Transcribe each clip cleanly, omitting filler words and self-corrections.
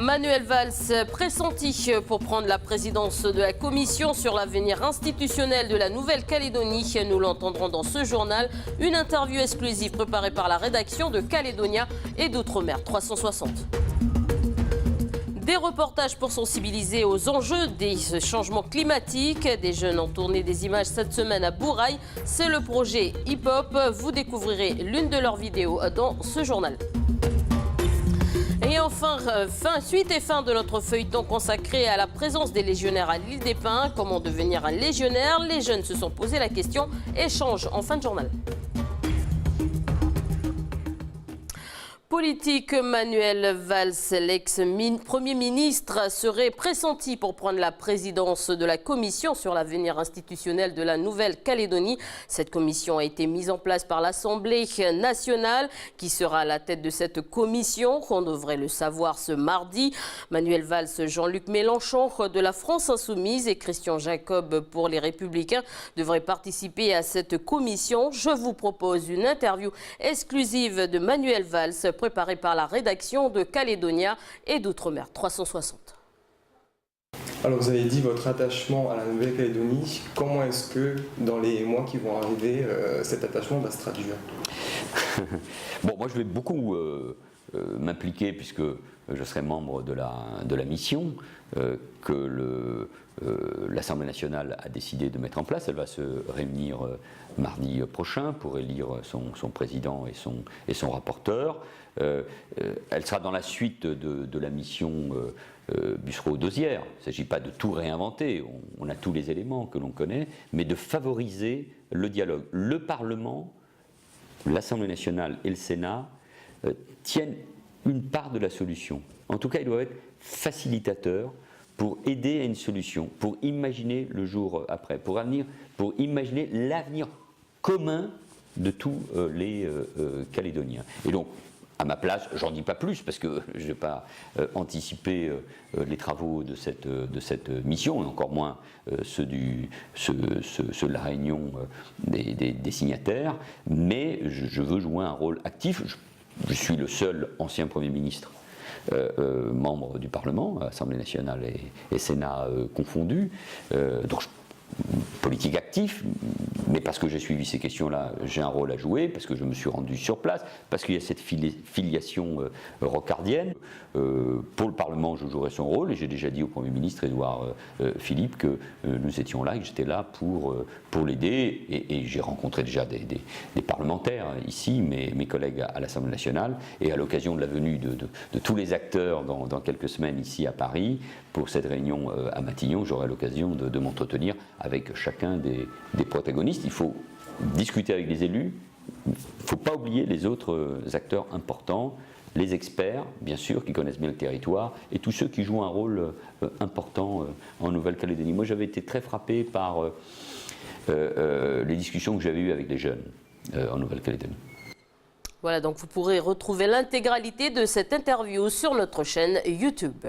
Manuel Valls, pressenti pour prendre la présidence de la Commission sur l'avenir institutionnel de la Nouvelle-Calédonie. Nous l'entendrons dans ce journal. Une interview exclusive préparée par la rédaction de Calédonia et d'Outre-mer 360. Des reportages pour sensibiliser aux enjeux des changements climatiques. Des jeunes ont tourné des images cette semaine à Bourail. C'est le projet Hip Hop. Vous découvrirez l'une de leurs vidéos dans ce journal. Et enfin, suite et fin de notre feuilleton consacré à la présence des légionnaires à l'île des Pins. Comment devenir un légionnaire? Les jeunes se sont posé la question. Échange en fin de journal. Politique, Manuel Valls, l'ex-premier ministre, serait pressenti pour prendre la présidence de la Commission sur l'avenir institutionnel de la Nouvelle-Calédonie. Cette commission a été mise en place par l'Assemblée nationale, qui sera à la tête de cette commission. On devrait le savoir ce mardi. Manuel Valls, Jean-Luc Mélenchon de la France Insoumise et Christian Jacob pour les Républicains devraient participer à cette commission. Je vous propose une interview exclusive de Manuel Valls, préparé par la rédaction de Calédonia et d'Outre-mer 360. Alors vous avez dit votre attachement à la Nouvelle-Calédonie. Comment est-ce que dans les mois qui vont arriver, cet attachement va se traduire? Bon, moi je vais beaucoup m'impliquer puisque je serai membre de la mission que l'Assemblée nationale a décidé de mettre en place. Elle va se réunir mardi prochain pour élire son président et son rapporteur. Elle sera dans la suite de la mission Bussereau-Dosière. Il ne s'agit pas de tout réinventer, on a tous les éléments que l'on connaît, mais de favoriser le dialogue. Le Parlement, l'Assemblée nationale et le Sénat tiennent une part de la solution. En tout cas, ils doivent être facilitateurs pour aider à une solution, pour imaginer le jour après, pour imaginer l'avenir commun de tous les Calédoniens. Et donc, à ma place, j'en dis pas plus parce que je n'ai pas anticipé les travaux de cette mission, et encore moins ceux de la réunion des signataires, mais je veux jouer un rôle actif. Je suis le seul ancien Premier ministre membre du Parlement, Assemblée nationale et Sénat confondus, donc politique actif, mais parce que j'ai suivi ces questions-là, j'ai un rôle à jouer, parce que je me suis rendu sur place, parce qu'il y a cette filiation rocardienne. Pour le Parlement, je jouerai son rôle, et j'ai déjà dit au Premier ministre Édouard Philippe que nous étions là et que j'étais là pour l'aider, et j'ai rencontré déjà des parlementaires ici, mes collègues à l'Assemblée nationale, et à l'occasion de la venue de tous les acteurs dans quelques semaines ici à Paris, pour cette réunion à Matignon, j'aurai l'occasion de m'entretenir avec chacun des protagonistes. Il faut discuter avec les élus, il ne faut pas oublier les autres acteurs importants, les experts, bien sûr, qui connaissent bien le territoire, et tous ceux qui jouent un rôle important en Nouvelle-Calédonie. Moi, j'avais été très frappé par les discussions que j'avais eues avec les jeunes en Nouvelle-Calédonie. Voilà, donc vous pourrez retrouver l'intégralité de cette interview sur notre chaîne YouTube.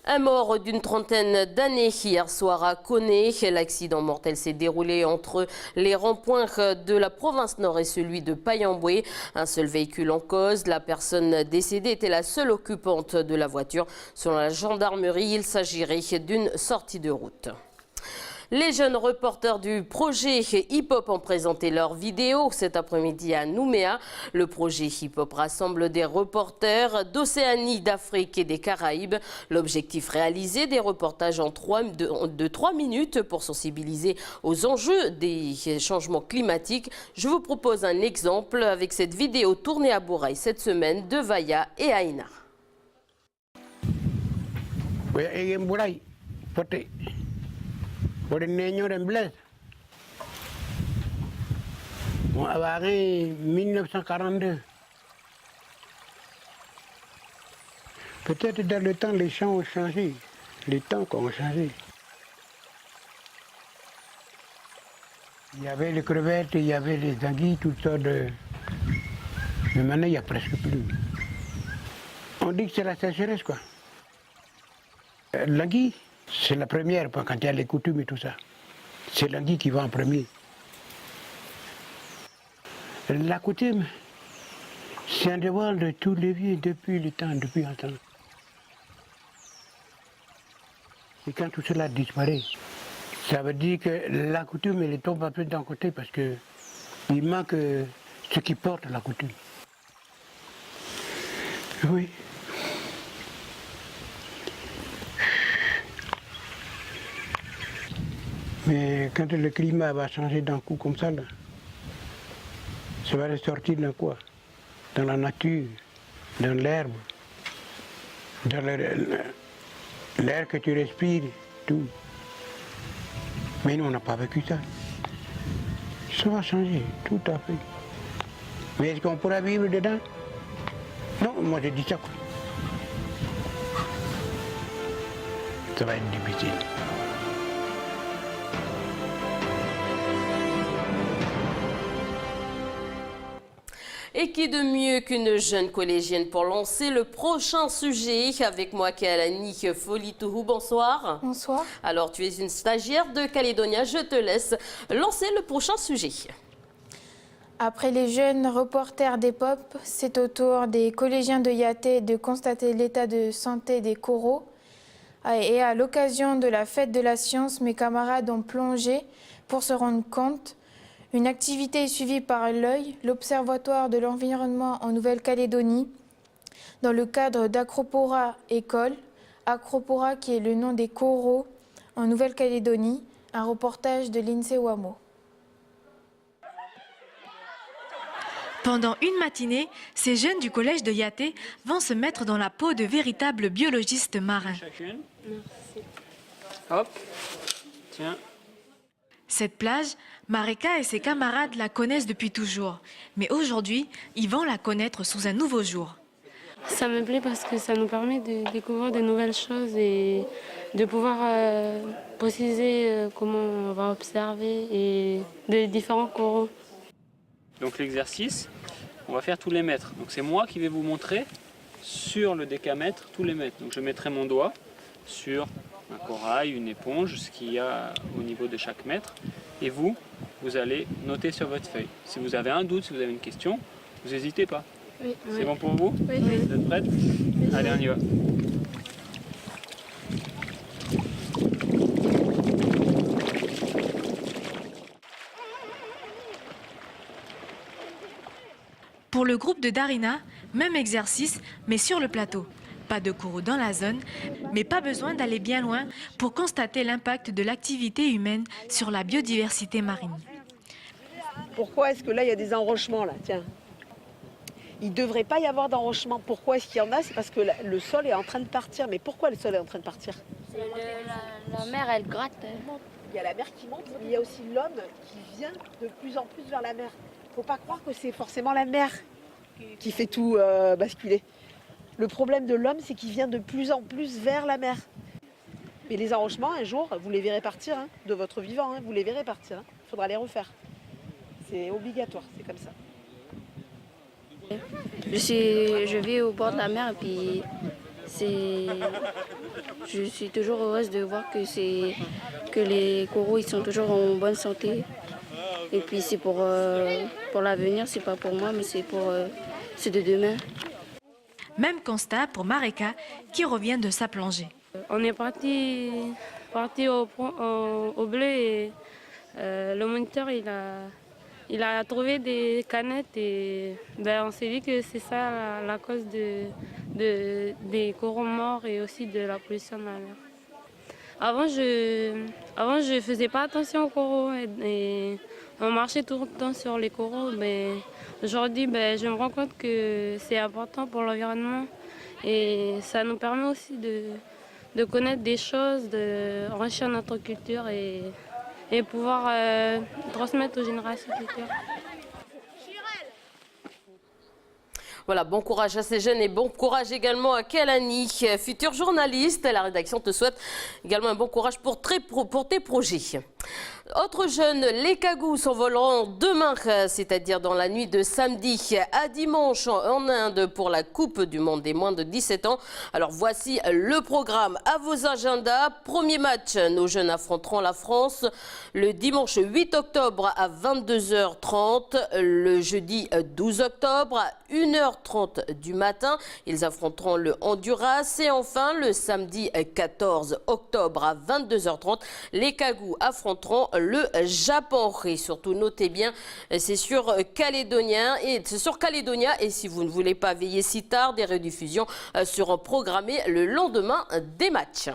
Un mort d'une trentaine d'années hier soir à Koné. L'accident mortel s'est déroulé entre les ronds-points de la province Nord et celui de Payamboué. Un seul véhicule en cause. La personne décédée était la seule occupante de la voiture. Selon la gendarmerie, il s'agirait d'une sortie de route. Les jeunes reporters du projet Hip Hop ont présenté leur vidéo cet après-midi à Nouméa. Le projet Hip Hop rassemble des reporters d'Océanie, d'Afrique et des Caraïbes. L'objectif, réaliser des reportages de 3 minutes pour sensibiliser aux enjeux des changements climatiques. Je vous propose un exemple avec cette vidéo tournée à Bourail cette semaine de Vaya et Aïna. Por el niño en Blaise. Avant 1942. Peut-être dans le temps, les champs ont changé. Les temps ont changé. Il y avait les crevettes, il y avait les anguilles, toutes sortes de... Mais maintenant, il n'y a presque plus. On dit que c'est la sécheresse, quoi. L'anguille, c'est la première, quand il y a les coutumes et tout ça. C'est l'anguille qui va en premier. La coutume, c'est un devoir de tous les vieux depuis le temps, depuis longtemps. Et quand tout cela disparaît, ça veut dire que la coutume, elle tombe un peu d'un côté parce que il manque ce qui porte la coutume. Oui. Mais quand le climat va changer d'un coup comme ça, là, ça va ressortir dans quoi? Dans la nature, dans l'herbe, dans l'air que tu respires, tout. Mais nous, on n'a pas vécu ça. Ça va changer, tout à fait. Mais est-ce qu'on pourra vivre dedans? Non, moi je dis ça. Ça va être difficile. Et qui de mieux qu'une jeune collégienne pour lancer le prochain sujet? Avec moi, Kéalani Folitourou, bonsoir. Bonsoir. Alors, tu es une stagiaire de Calédonia, je te laisse lancer le prochain sujet. Après les jeunes reporters d'EPOP, c'est au tour des collégiens de Yaté de constater l'état de santé des coraux. Et à l'occasion de la fête de la science, mes camarades ont plongé pour se rendre compte. Une activité est suivie par l'œil, l'Observatoire de l'environnement en Nouvelle-Calédonie, dans le cadre d'Acropora École. Acropora qui est le nom des coraux en Nouvelle-Calédonie, un reportage de l'INSEE Wamo. Pendant une matinée, ces jeunes du collège de Yaté vont se mettre dans la peau de véritables biologistes marins. Chacune. Merci. Hop. Tiens. Cette plage, Mareka et ses camarades la connaissent depuis toujours. Mais aujourd'hui, ils vont la connaître sous un nouveau jour. Ça me plaît parce que ça nous permet de découvrir de nouvelles choses et de pouvoir préciser comment on va observer et des différents coraux. Donc l'exercice, on va faire tous les mètres. Donc c'est moi qui vais vous montrer sur le décamètre tous les mètres. Donc je mettrai mon doigt sur un corail, une éponge, ce qu'il y a au niveau de chaque mètre. Et vous allez noter sur votre feuille. Si vous avez un doute, si vous avez une question, vous n'hésitez pas. Oui. C'est bon pour vous? Oui. Vous êtes prêtes? Oui. Allez, on y va. Pour le groupe de Darina, même exercice, mais sur le plateau. Pas de coraux dans la zone, mais pas besoin d'aller bien loin pour constater l'impact de l'activité humaine sur la biodiversité marine. Pourquoi est-ce que là, il y a des enrochements, là? Tiens. Il ne devrait pas y avoir d'enrochement. Pourquoi est-ce qu'il y en a? C'est parce que le sol est en train de partir. Mais pourquoi le sol est en train de partir? La mer, elle gratte. Il y a la mer qui monte, mais il y a aussi l'homme qui vient de plus en plus vers la mer. Il ne faut pas croire que c'est forcément la mer qui fait tout basculer. Le problème de l'homme, c'est qu'il vient de plus en plus vers la mer. Mais les enrochements, un jour, vous les verrez partir de votre vivant. Vous les verrez partir. Il faudra les refaire. C'est obligatoire, c'est comme ça. Je vis au bord de la mer et puis je suis toujours heureuse de voir que les coraux ils sont toujours en bonne santé. Et puis c'est pour l'avenir, c'est pas pour moi, mais c'est pour ceux de demain. Même constat pour Mareka qui revient de sa plongée. On est parti au bleu et le moniteur il a trouvé des canettes et on s'est dit que c'est ça la cause des coraux morts et aussi de la pollution de la mer. Avant je faisais pas attention aux coraux et on marchait tout le temps sur les coraux. Mais aujourd'hui, je me rends compte que c'est important pour l'environnement et ça nous permet aussi de connaître des choses, d'enrichir notre culture et pouvoir transmettre aux générations futures. Voilà, bon courage à ces jeunes et bon courage également à Kéalani, future journaliste. La rédaction te souhaite également un bon courage pour tes projets. Autres jeunes, les Cagous s'envoleront demain, c'est-à-dire dans la nuit de samedi à dimanche en Inde pour la Coupe du Monde des moins de 17 ans. Alors voici le programme à vos agendas. Premier match, nos jeunes affronteront la France le dimanche 8 octobre à 22h30, le jeudi 12 octobre à 1h30 du matin. Ils affronteront le Honduras et enfin le samedi 14 octobre à 22h30, les Cagous affronteront le Japon. Et surtout, notez bien, c'est sur Calédonia. Et si vous ne voulez pas veiller si tard, des rediffusions seront programmées le lendemain des matchs.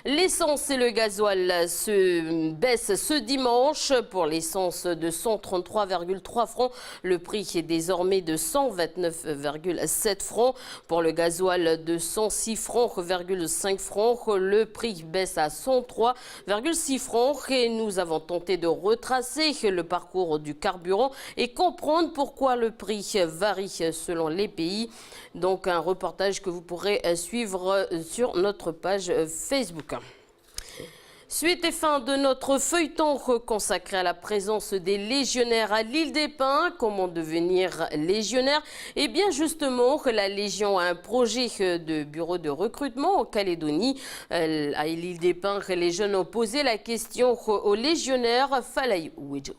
L'essence et le gasoil se baissent ce dimanche. Pour l'essence de 133,3 francs, le prix est désormais de 129,7 francs. Pour le gasoil de 106,5 francs, le prix baisse à 103,6 francs. Et nous avons tenté de retracer le parcours du carburant et comprendre pourquoi le prix varie selon les pays. Donc un reportage que vous pourrez suivre sur notre page Facebook. Suite et fin de notre feuilleton consacré à la présence des légionnaires à l'île des Pins. Comment devenir légionnaire? Eh bien justement, la Légion a un projet de bureau de recrutement en Calédonie. À l'île des Pins, les jeunes ont posé la question aux légionnaires. Falay Ouidjo.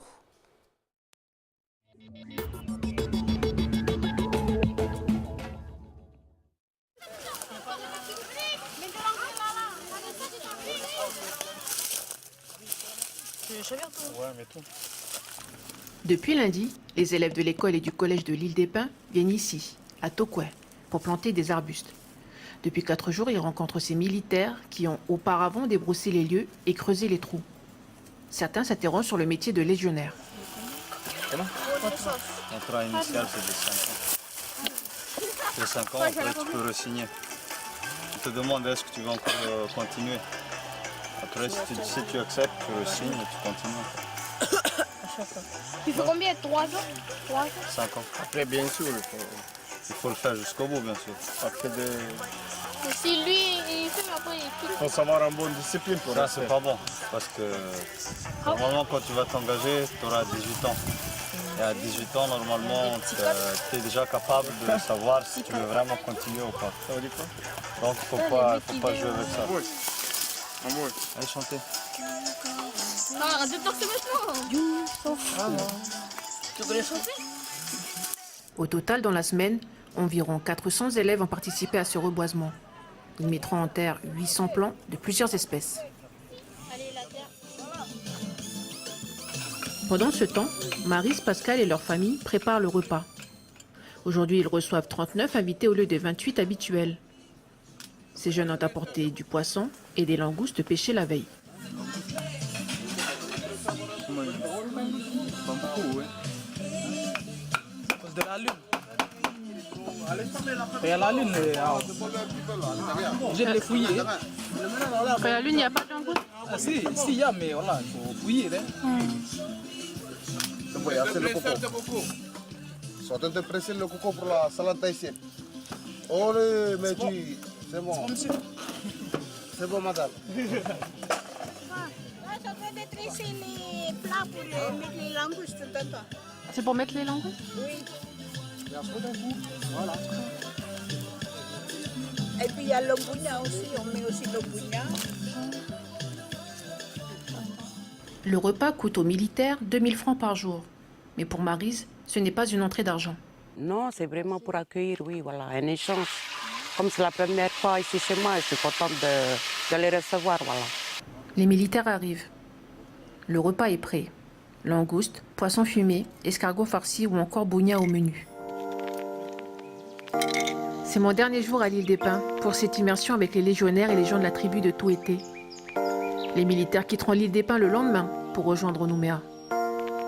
Depuis lundi, les élèves de l'école et du collège de l'île des Pins viennent ici, à Tokwe, pour planter des arbustes. Depuis 4 jours, ils rencontrent ces militaires qui ont auparavant débroussé les lieux et creusé les trous. Certains s'interrogent sur le métier de légionnaire. Comment? Contrat initial, c'est de 5 ans. C'est 5 ans, après tu peux re-signer. On te demande est-ce que tu veux encore continuer. Après, si tu acceptes, tu re-signes et tu continues. Tu fais combien? 3 ans? 5 ans. Après, bien sûr, il faut le faire jusqu'au bout, bien sûr. Après Et si lui, il fait, après il faut savoir en bonne discipline pour ça. C'est pas bon, parce que normalement, quand tu vas t'engager, tu auras 18 ans. Et à 18 ans, normalement, tu es déjà capable de savoir si tu veux vraiment continuer ou pas. Ça veut dire quoi? Donc, il ne faut pas jouer avec ça. Allez, chantez. arrête de danser maintenant. Tu connais chanter? Au total, dans la semaine, environ 400 élèves ont participé à ce reboisement. Ils mettront en terre 800 plants de plusieurs espèces. Pendant ce temps, Maryse, Pascal et leur famille préparent le repas. Aujourd'hui, ils reçoivent 39 invités au lieu des 28 habituels. Ces jeunes ont apporté du poisson et des langoustes pêchées la veille. De la lune. Et à la lune, j'ai les fouiller. À la lune, il n'y a pas de langoustes? Ah, si, il y a, mais voilà, il faut fouiller. Soit en train de presser le coco pour la salade tahitienne. Oh, mais tu... C'est bon. C'est bon, madame. Je vais dresser les plats pour mettre les langoustes dedans. C'est pour mettre les langoustes? Oui. Voilà. Et puis il y a l'ombounia aussi, on met aussi l'ombounia. Le repas coûte aux militaires 2000 francs par jour. Mais pour Maryse, ce n'est pas une entrée d'argent. Non, c'est vraiment pour accueillir, oui, voilà, un échange. Comme c'est la première fois ici chez moi, je suis contente de les recevoir, voilà. Les militaires arrivent. Le repas est prêt. Langoustes, poissons fumés, escargots farcis ou encore bougna au menu. C'est mon dernier jour à l'île des Pins pour cette immersion avec les légionnaires et les gens de la tribu de Touété. Les militaires quitteront l'île des Pins le lendemain pour rejoindre Nouméa.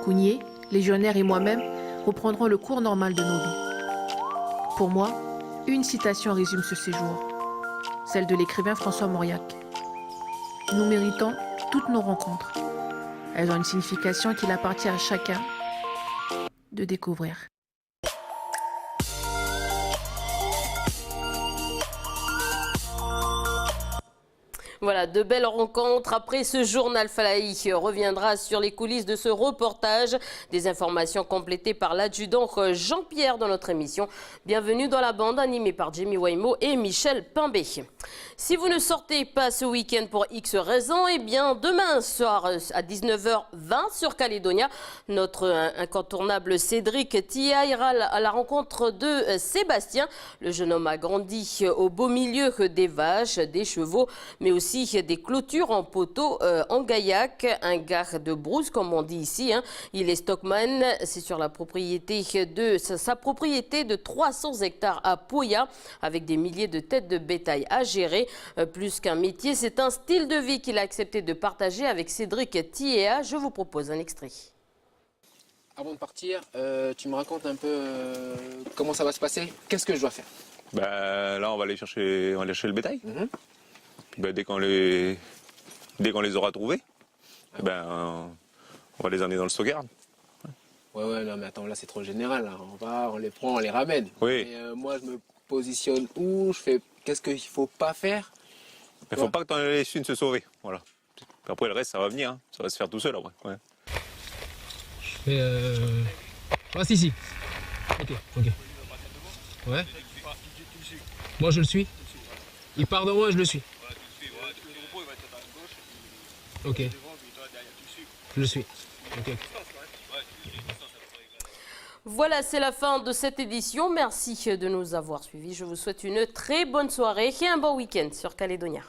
Kounié, légionnaire et moi-même reprendrons le cours normal de nos vies. Pour moi, une citation résume ce séjour, celle de l'écrivain François Mauriac. Nous méritons toutes nos rencontres. Elles ont une signification qu'il appartient à chacun de découvrir. Voilà, de belles rencontres. Après ce journal, Falaï reviendra sur les coulisses de ce reportage. Des informations complétées par l'adjudant Jean-Pierre dans notre émission. Bienvenue dans la bande animée par Jimmy Waimo et Michel Pimbé. Si vous ne sortez pas ce week-end pour X raisons, eh bien demain soir à 19h20 sur Calédonia, notre incontournable Cédric Tia ira à la rencontre de Sébastien. Le jeune homme a grandi au beau milieu des vaches, des chevaux, mais aussi des clôtures en poteau en gaillac, un gars de brousse comme on dit ici. Il est stockman, c'est sur la propriété sa propriété de 300 hectares à Poya, avec des milliers de têtes de bétail à gérer. Plus qu'un métier, c'est un style de vie qu'il a accepté de partager avec Cédric Tiéa. Je vous propose un extrait. Avant de partir, tu me racontes un peu comment ça va se passer. Qu'est-ce que je dois faire? Là, on va aller chercher le bétail. Puis, dès qu'on les aura trouvés, on va les emmener dans le sauvegarde. Ouais, non, mais attends, là, c'est trop général. Là. On les prend, on les ramène. Oui. Mais, moi, je me positionne où? Je fais qu'est-ce qu'il ne faut pas faire? Il ne faut pas que tu en laisses une se sauver. Voilà. Puis après, le reste, ça va venir. Hein. Ça va se faire tout seul après. Ouais. Je fais. Ah, si. Ok. Ouais. Moi, je le suis. Il part de moi, je le suis. Ok. Je le suis. Ok. Voilà, c'est la fin de cette édition. Merci de nous avoir suivis. Je vous souhaite une très bonne soirée et un bon week-end sur Calédonia.